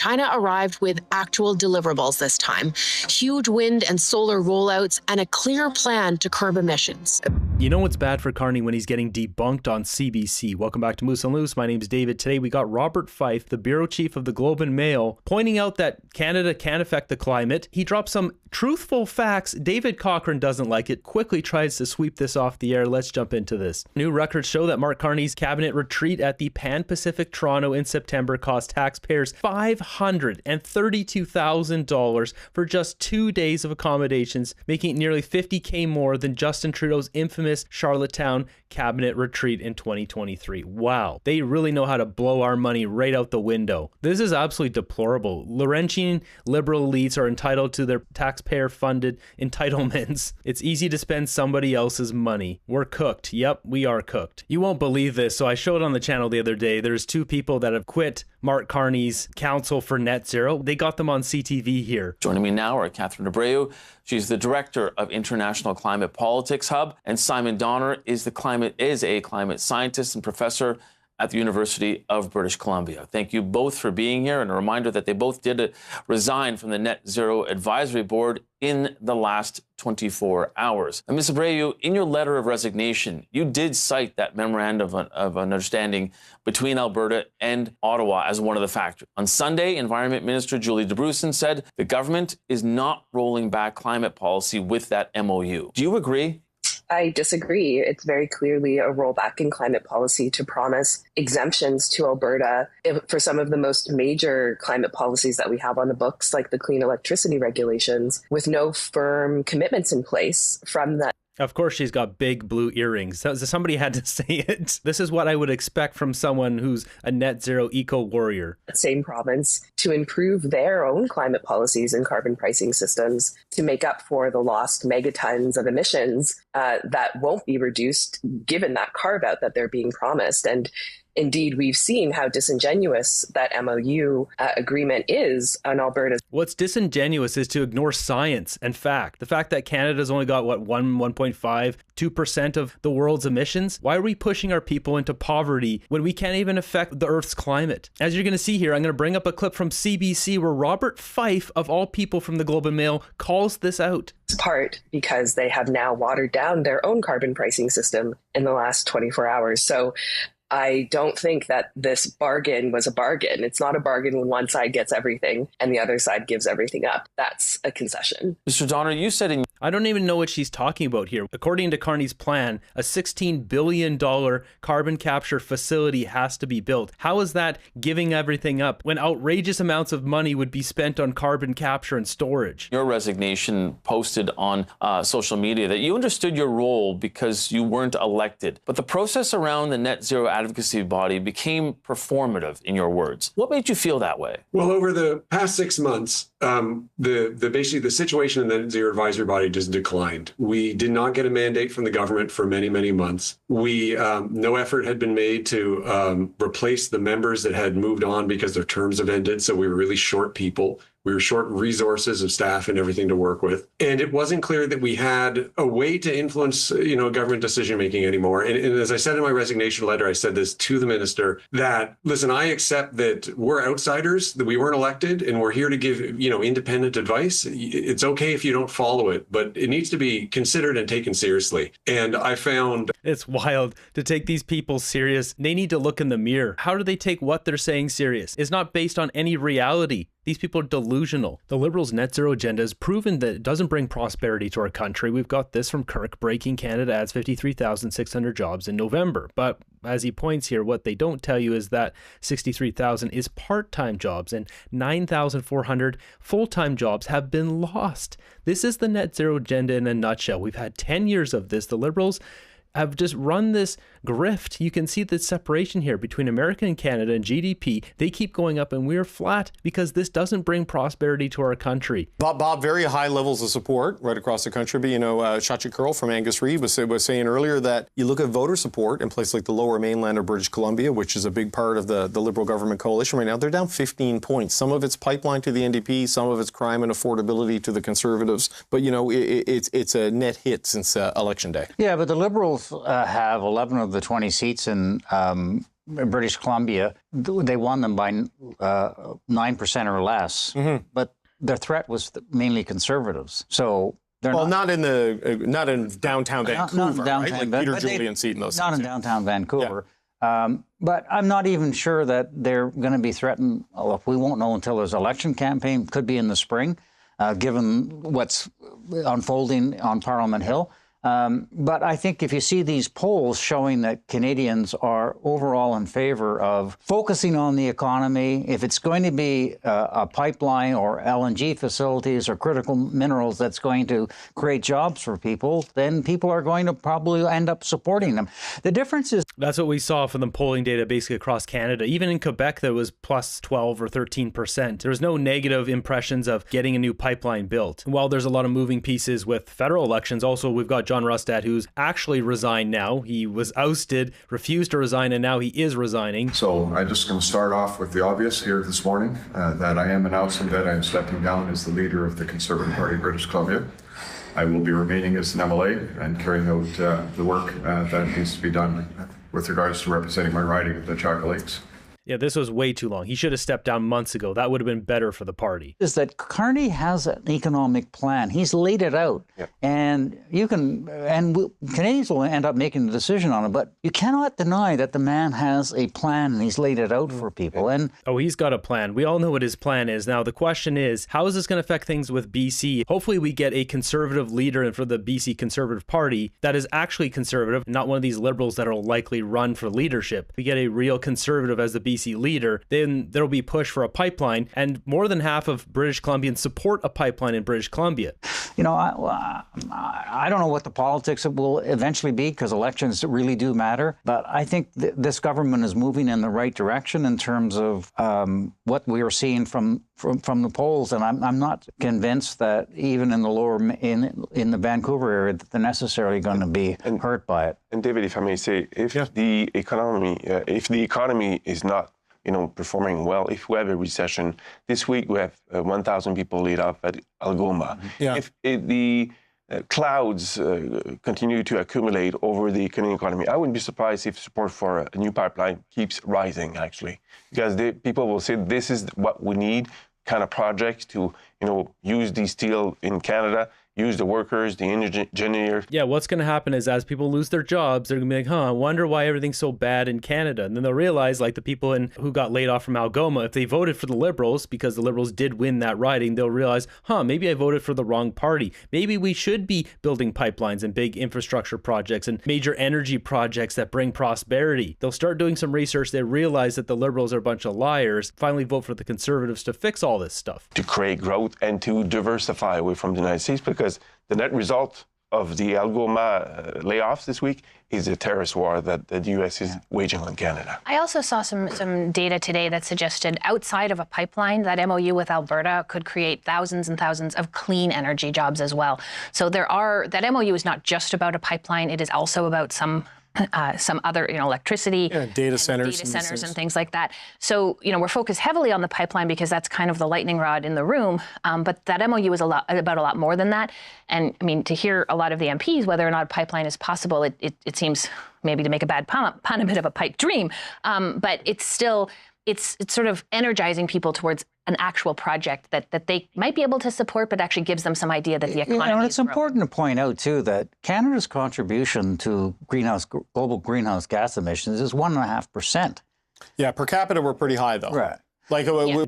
China arrived with actual deliverables this time, huge wind and solar rollouts, and a clear plan to curb emissions. You know what's bad for Carney when he's getting debunked on CBC. Welcome back to Moose and Loose. My name's David. Today we got Robert Fife, the bureau chief of the Globe and Mail, pointing out that Canada can affect the climate. He drops some truthful facts. David Cochrane doesn't like it, quickly tries to sweep this off the air. Let's jump into this. New records show that Mark Carney's cabinet retreat at the Pan Pacific Toronto in September cost taxpayers $532,000 for just 2 days of accommodations, making it nearly $50,000 more than Justin Trudeau's infamous Charlottetown cabinet retreat in 2023. Wow, they really know how to blow our money right out the window. This is absolutely deplorable. Laurentian liberal elites are entitled to their taxpayer-funded entitlements. It's easy to spend somebody else's money. We're cooked. Yep, we are cooked. You won't believe this, so I showed on the channel the other day, there's two people that have quit Mark Carney's Council for Net Zero. They got them on CTV here. Joining me now are Catherine Abreu. She's the director of International Climate Politics Hub, and Simon Donner is a climate scientist and professor at the University of British Columbia. Thank you both for being here, and a reminder that they both did resign from the Net Zero Advisory Board in the last 24 hours. And Ms. Abreu, in your letter of resignation, you did cite that memorandum of an understanding between Alberta and Ottawa as one of the factors. On Sunday, Environment Minister Julie DeBrusen said the government is not rolling back climate policy with that MOU. Do you agree? I disagree. It's very clearly a rollback in climate policy to promise exemptions to Alberta for some of the most major climate policies that we have on the books, like the clean electricity regulations, with no firm commitments in place from that. Of course, she's got big blue earrings. Somebody had to say it. This is what I would expect from someone who's a net zero eco warrior. Same province to improve their own climate policies and carbon pricing systems to make up for the lost megatons of emissions that won't be reduced given that carve out that they're being promised. And indeed, we've seen how disingenuous that MOU agreement is on Alberta. What's disingenuous is to ignore science and fact. The fact that Canada's only got, 1.5, 2% of the world's emissions? Why are we pushing our people into poverty when we can't even affect the Earth's climate? As you're going to see here, I'm going to bring up a clip from CBC where Robert Fife, of all people from the Globe and Mail, calls this out. Part because they have now watered down their own carbon pricing system in the last 24 hours. So I don't think that this bargain was a bargain. It's not a bargain when one side gets everything and the other side gives everything up. That's a concession. Mr. Donner, you said I don't even know what she's talking about here. According to Carney's plan, a $16 billion carbon capture facility has to be built. How is that giving everything up when outrageous amounts of money would be spent on carbon capture and storage? Your resignation posted on social media that you understood your role because you weren't elected. But the process around the net zero advocacy body became performative, in your words. What made you feel that way? Well, over the past 6 months, basically the situation in the net zero advisory body just declined. We did not get a mandate from the government for many, many months. No effort had been made to replace the members that had moved on because their terms have ended. So we were really short people. We were short resources of staff and everything to work with. And it wasn't clear that we had a way to influence, government decision-making anymore. And as I said in my resignation letter, I said this to the minister that, listen, I accept that we're outsiders, that we weren't elected, and we're here to give, independent advice. It's okay if you don't follow it, but it needs to be considered and taken seriously. And I found it's wild to take these people serious. They need to look in the mirror. How do they take what they're saying serious? It's not based on any reality. These people are delusional. The Liberals' net zero agenda has proven that it doesn't bring prosperity to our country. We've got this from Kirk. Breaking Canada adds 53,600 jobs in November. But as he points here, what they don't tell you is that 63,000 is part-time jobs and 9,400 full-time jobs have been lost. This is the net zero agenda in a nutshell. We've had 10 years of this. The Liberals have just run this grift. You can see the separation here between America and Canada and GDP. They keep going up and we're flat because this doesn't bring prosperity to our country. Bob, very high levels of support right across the country. But, Shachi Curl from Angus Reid was saying earlier that you look at voter support in places like the lower mainland of British Columbia, which is a big part of the Liberal government coalition right now, they're down 15 points. Some of it's pipeline to the NDP, some of it's crime and affordability to the Conservatives. But, it's a net hit since Election Day. Yeah, but the Liberals have 11 of the 20 seats in British Columbia, they won them by 9% or less, but their threat was mainly conservatives. So they're not in downtown Vancouver, not in downtown, right? Like Peter, Julian seat and those not things. in downtown Vancouver. Yeah. But I'm not even sure that they're going to be threatened. Look, we won't know until there's election campaign. Could be in the spring, given what's unfolding on Parliament Hill. But I think if you see these polls showing that Canadians are overall in favor of focusing on the economy, if it's going to be a pipeline or LNG facilities or critical minerals that's going to create jobs for people, then people are going to probably end up supporting them. The difference is... That's what we saw from the polling data basically across Canada. Even in Quebec, there was plus 12 or 13%. There was no negative impressions of getting a new pipeline built. While there's a lot of moving pieces with federal elections, also we've got John Rustad, who's actually resigned now. He was ousted, refused to resign, and now he is resigning. So I'm just going to start off with the obvious here this morning, that I am announcing that I am stepping down as the leader of the Conservative Party of British Columbia. I will be remaining as an MLA and carrying out the work that needs to be done with regards to representing my riding of the Chaco Lakes. Yeah, this was way too long. He should have stepped down months ago. That would have been better for the party. Is that Carney has an economic plan. He's laid it out. Yep. And Canadians will end up making the decision on it, but you cannot deny that the man has a plan and he's laid it out for people. And he's got a plan. We all know what his plan is. Now, the question is, how is this going to affect things with BC? Hopefully we get a conservative leader for the BC Conservative Party that is actually conservative, not one of these liberals that will likely run for leadership. If we get a real conservative as the BC leader, then there'll be push for a pipeline, and more than half of British Columbians support a pipeline in British Columbia. You know, I don't know what the politics will eventually be, because elections really do matter, but I think this government is moving in the right direction in terms of what we are seeing from the polls, and I'm not convinced that even in the lower in the Vancouver area that they're necessarily going to be hurt by it. And David, if I may say, if the economy is not performing well, if we have a recession, this week we have 1,000 people laid off at Algoma. Yeah. If the clouds continue to accumulate over the Canadian economy, I wouldn't be surprised if support for a new pipeline keeps rising, actually, because people will say this is what we need, kind of projects to use the steel in Canada, use the workers, the engineers. Yeah, what's going to happen is as people lose their jobs, they're going to be like, I wonder why everything's so bad in Canada. And then they'll realize, like the people who got laid off from Algoma, if they voted for the Liberals, because the Liberals did win that riding, they'll realize, maybe I voted for the wrong party. Maybe we should be building pipelines and big infrastructure projects and major energy projects that bring prosperity. They'll start doing some research. They realize that the Liberals are a bunch of liars, finally vote for the Conservatives to fix all this stuff. To create growth and to diversify away from the United States, because the net result of the Algoma layoffs this week is a terrorist war that the U.S. is waging on Canada. I also saw some data today that suggested outside of a pipeline, that MOU with Alberta could create thousands and thousands of clean energy jobs as well. So that MOU is not just about a pipeline, it is also about some other, electricity, data centers and things like that. So, we're focused heavily on the pipeline because that's kind of the lightning rod in the room. But that MOU is about a lot more than that. And I mean, to hear a lot of the MPs, whether or not a pipeline is possible, it seems maybe to make a bad pun a bit of a pipe dream. But it's still, it's sort of energizing people towards an actual project that they might be able to support, but actually gives them some idea that the economy is it's important to point out, too, that Canada's contribution to global greenhouse gas emissions is 1.5%. Yeah, per capita, we're pretty high, though. Right.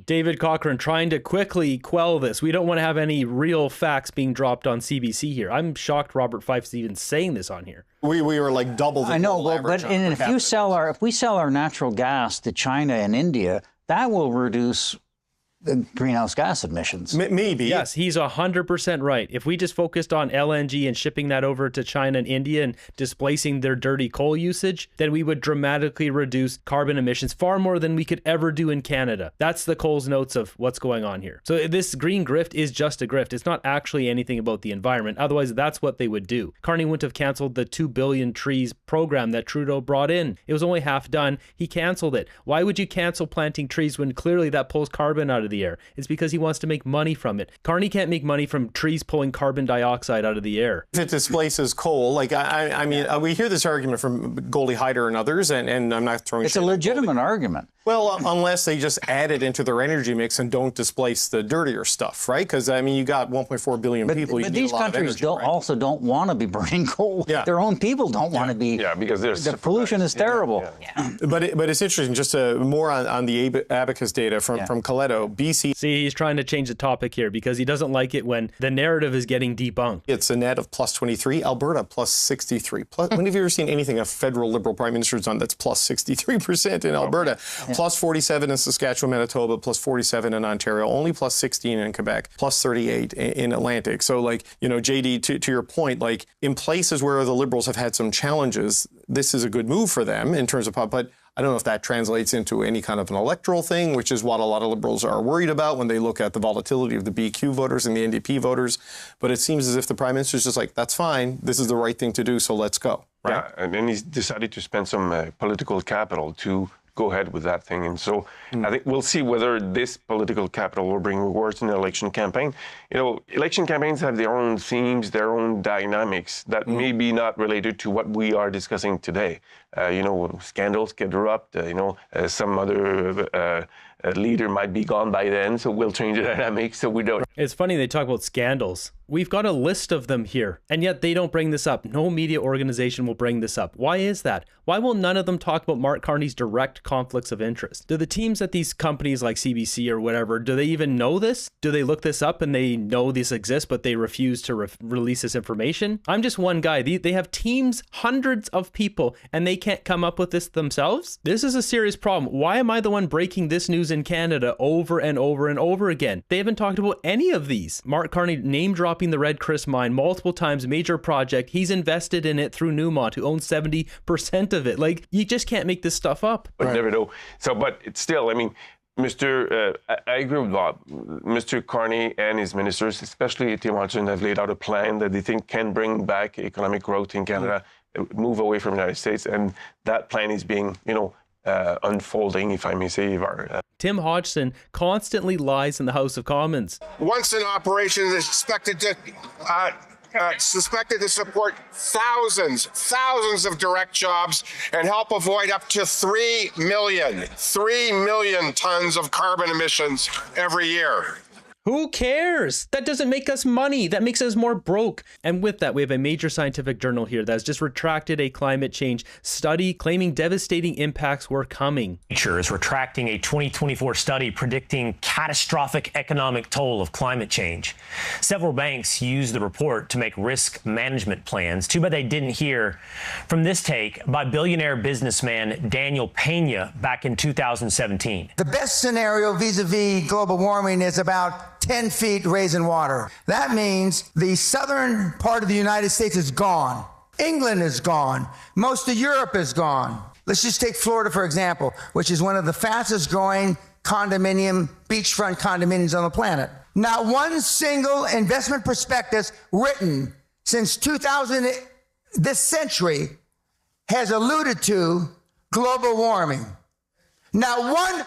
David Cochrane trying to quickly quell this. We don't want to have any real facts being dropped on CBC here. I'm shocked Robert Fife's even saying this on here. We were like double the but if we sell our natural gas to China and India, that will reduce the greenhouse gas emissions. Maybe. Yes, he's 100% right. If we just focused on LNG and shipping that over to China and India and displacing their dirty coal usage, then we would dramatically reduce carbon emissions far more than we could ever do in Canada. That's the Coles notes of what's going on here. So this green grift is just a grift. It's not actually anything about the environment. Otherwise, that's what they would do. Carney wouldn't have canceled the 2 billion trees program that Trudeau brought in. It was only half done. He canceled it. Why would you cancel planting trees when clearly that pulls carbon out of the air. It's because he wants to make money from it. Carney can't make money from trees pulling carbon dioxide out of the air. If it displaces coal, like, I mean, we hear this argument from Goldie Hyder and others, and I'm not throwing It's a legitimate argument. Well, unless they just add it into their energy mix and don't displace the dirtier stuff, right? Because, I mean, you got 1.4 billion people. But these countries also don't want to be burning coal. Yeah. Their own people don't want to be. Yeah, because the pollution is terrible. But it's interesting, just more on the Abacus data from Coletto, BC. See, he's trying to change the topic here because he doesn't like it when the narrative is getting debunked. It's a net of plus 23, Alberta plus 63. When have you ever seen anything a federal Liberal Prime Minister's done that's plus 63% in Alberta? Plus 47 in Saskatchewan, Manitoba, plus 47 in Ontario, only plus 16 in Quebec, plus 38 in Atlantic. So, like, you know, JD, to your point, like, in places where the Liberals have had some challenges, this is a good move for them in terms of, but I don't know if that translates into any kind of an electoral thing, which is what a lot of Liberals are worried about when they look at the volatility of the BQ voters and the NDP voters. But it seems as if the Prime Minister's just like, that's fine, this is the right thing to do, so let's go. Right? Yeah, and then he's decided to spend some political capital to go ahead with that thing. And so I think we'll see whether this political capital will bring rewards in the election campaign. You know, election campaigns have their own themes, their own dynamics that may be not related to what we are discussing today. You know, scandals get erupt, some other leader might be gone by then, so we'll change the dynamics so we don't. It's funny they talk about scandals. We've got a list of them here, and yet they don't bring this up. No media organization will bring this up. Why is that? Why will none of them talk about Mark Carney's direct conflicts of interest? Do the teams at these companies like CBC or whatever, do they even know this? Do they look this up and they know this exists, but they refuse to release this information? I'm just one guy. They have teams, hundreds of people, and they can't come up with this themselves? This is a serious problem. Why am I the one breaking this news in Canada over and over and over again? They haven't talked about any of these. Mark Carney name dropping the Red Chris mine multiple times, major project. He's invested in it through Newmont, who owns 70% of it. Like, you just can't make this stuff up. But never know. So, but it's still, I mean, I agree with Bob. Mr. Carney and his ministers, especially Tim Hodgson, have laid out a plan that they think can bring back economic growth in Canada, move away from the United States, and that plan is being, unfolding, if I may say. Tim Hodgson constantly lies in the House of Commons. Once an operation is suspected to support thousands of direct jobs and help avoid up to 3 million tons of carbon emissions every year. Who cares? That doesn't make us money. That makes us more broke. And with that, we have a major scientific journal here that has just retracted a climate change study claiming devastating impacts were coming. Nature is retracting a 2024 study predicting catastrophic economic toll of climate change. Several banks used the report to make risk management plans. Too bad they didn't hear from this take by billionaire businessman Daniel Pena back in 2017. The best scenario vis-a-vis global warming is about 10 feet raise in water. That means the southern part of the United States is gone. England is gone. Most of Europe is gone. Let's just take Florida, for example, which is one of the fastest growing beachfront condominiums on the planet. Not one single investment prospectus written since 2000, this century, has alluded to global warming. Not one.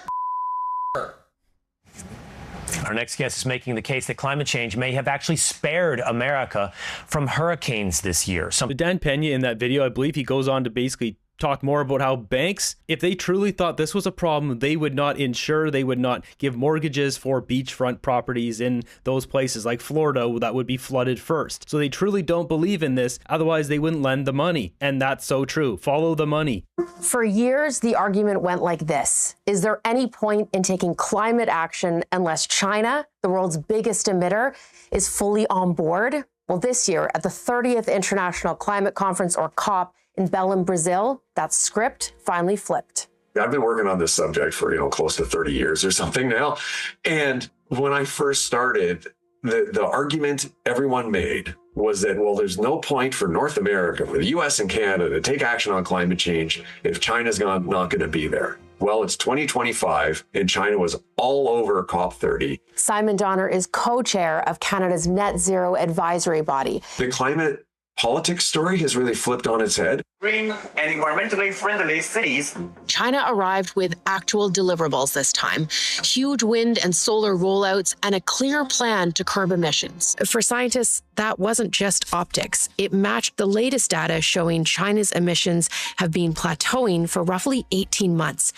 Our next guest is making the case that climate change may have actually spared America from hurricanes this year. Dan Pena, in that video, I believe he goes on to basically talk more about how banks, if they truly thought this was a problem, they would not insure, they would not give mortgages for beachfront properties in those places like Florida that would be flooded first. So they truly don't believe in this, otherwise they wouldn't lend the money. And that's so true. Follow the money. For years, the argument went like this. Is there any point in taking climate action unless China, the world's biggest emitter, is fully on board? Well, this year at the 30th International Climate Conference, or COP, in Belém, Brazil, that script finally flipped. I've been working on this subject for, close to 30 years or something now. And when I first started, the argument everyone made was that, well, there's no point for North America, for the US and Canada to take action on climate change if China's not going to be there. Well, it's 2025 and China was all over COP30. Simon Donner is co-chair of Canada's Net Zero Advisory Body. The climate politics story has really flipped on its head. Green and environmentally friendly cities. China arrived with actual deliverables this time, huge wind and solar rollouts, and a clear plan to curb emissions. For scientists, that wasn't just optics. It matched the latest data showing China's emissions have been plateauing for roughly 18 months.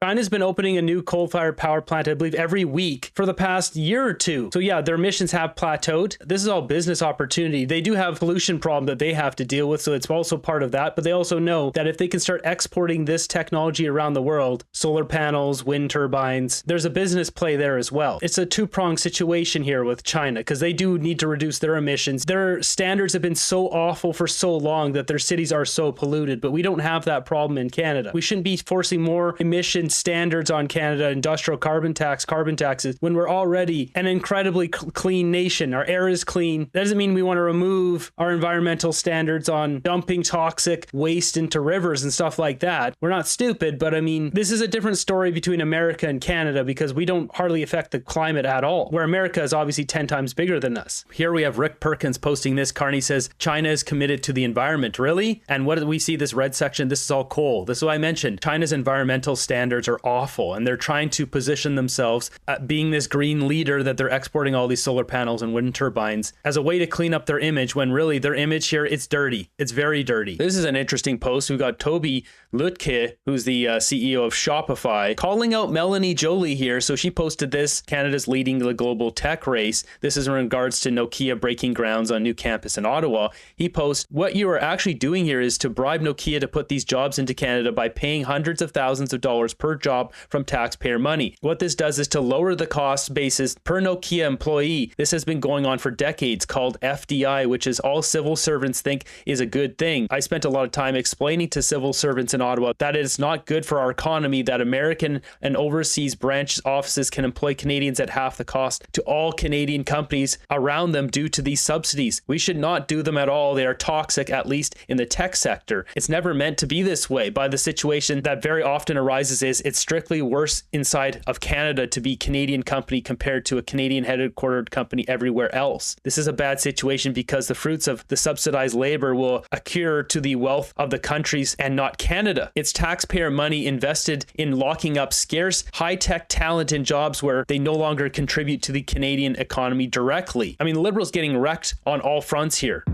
China's been opening a new coal-fired power plant, I believe, every week for the past year or two. So yeah, their emissions have plateaued. This is all business opportunity. They do have a pollution problem that they have to deal with, so it's also part of that. But they also know that if they can start exporting this technology around the world, solar panels, wind turbines, there's a business play there as well. It's a two-pronged situation here with China because they do need to reduce their emissions. Their standards have been so awful for so long that their cities are so polluted, but we don't have that problem in Canada. We shouldn't be forcing more emission standards on Canada, industrial carbon taxes, when we're already an incredibly clean nation. Our air is clean. That doesn't mean we want to remove our environmental standards on dumping toxic waste into rivers and stuff like that. We're not stupid, but I mean, this is a different story between America and Canada because we don't hardly affect the climate at all, where America is obviously 10 times bigger than us. Here we have Rick Perkins posting this. Carney says, China is committed to the environment. Really? And what do we see this red section? This is all coal. This is what I mentioned. China's environmental standards are awful, and they're trying to position themselves at being this green leader that they're exporting all these solar panels and wind turbines as a way to clean up their image, when really their image here, it's dirty. It's very dirty. This is an interesting post. We've got Toby Lutke, who's the CEO of Shopify, calling out Melanie Joly here. So she posted this: Canada's leading the global tech race. This is in regards to Nokia breaking grounds on new campus in Ottawa. He posts, what you are actually doing here is to bribe Nokia to put these jobs into Canada by paying hundreds of thousands of dollars per job from taxpayer money. What this does is to lower the cost basis per Nokia employee. This has been going on for decades, called FDI, which is all civil servants think is a good thing. I spent a lot of time explaining to civil servants in Ottawa that it's not good for our economy that American and overseas branch offices can employ Canadians at half the cost to all Canadian companies around them due to these subsidies. We should not do them at all. They are toxic, at least in the tech sector. It's never meant to be this way. By the situation that very often arises is it's strictly worse inside of Canada to be Canadian company compared to a Canadian headquartered company everywhere else. This is a bad situation because the fruits of the subsidized labor will accrue to the wealth of the countries and not Canada. It's taxpayer money invested in locking up scarce high-tech talent in jobs where they no longer contribute to the Canadian economy directly. I mean, the Liberals getting wrecked on all fronts here.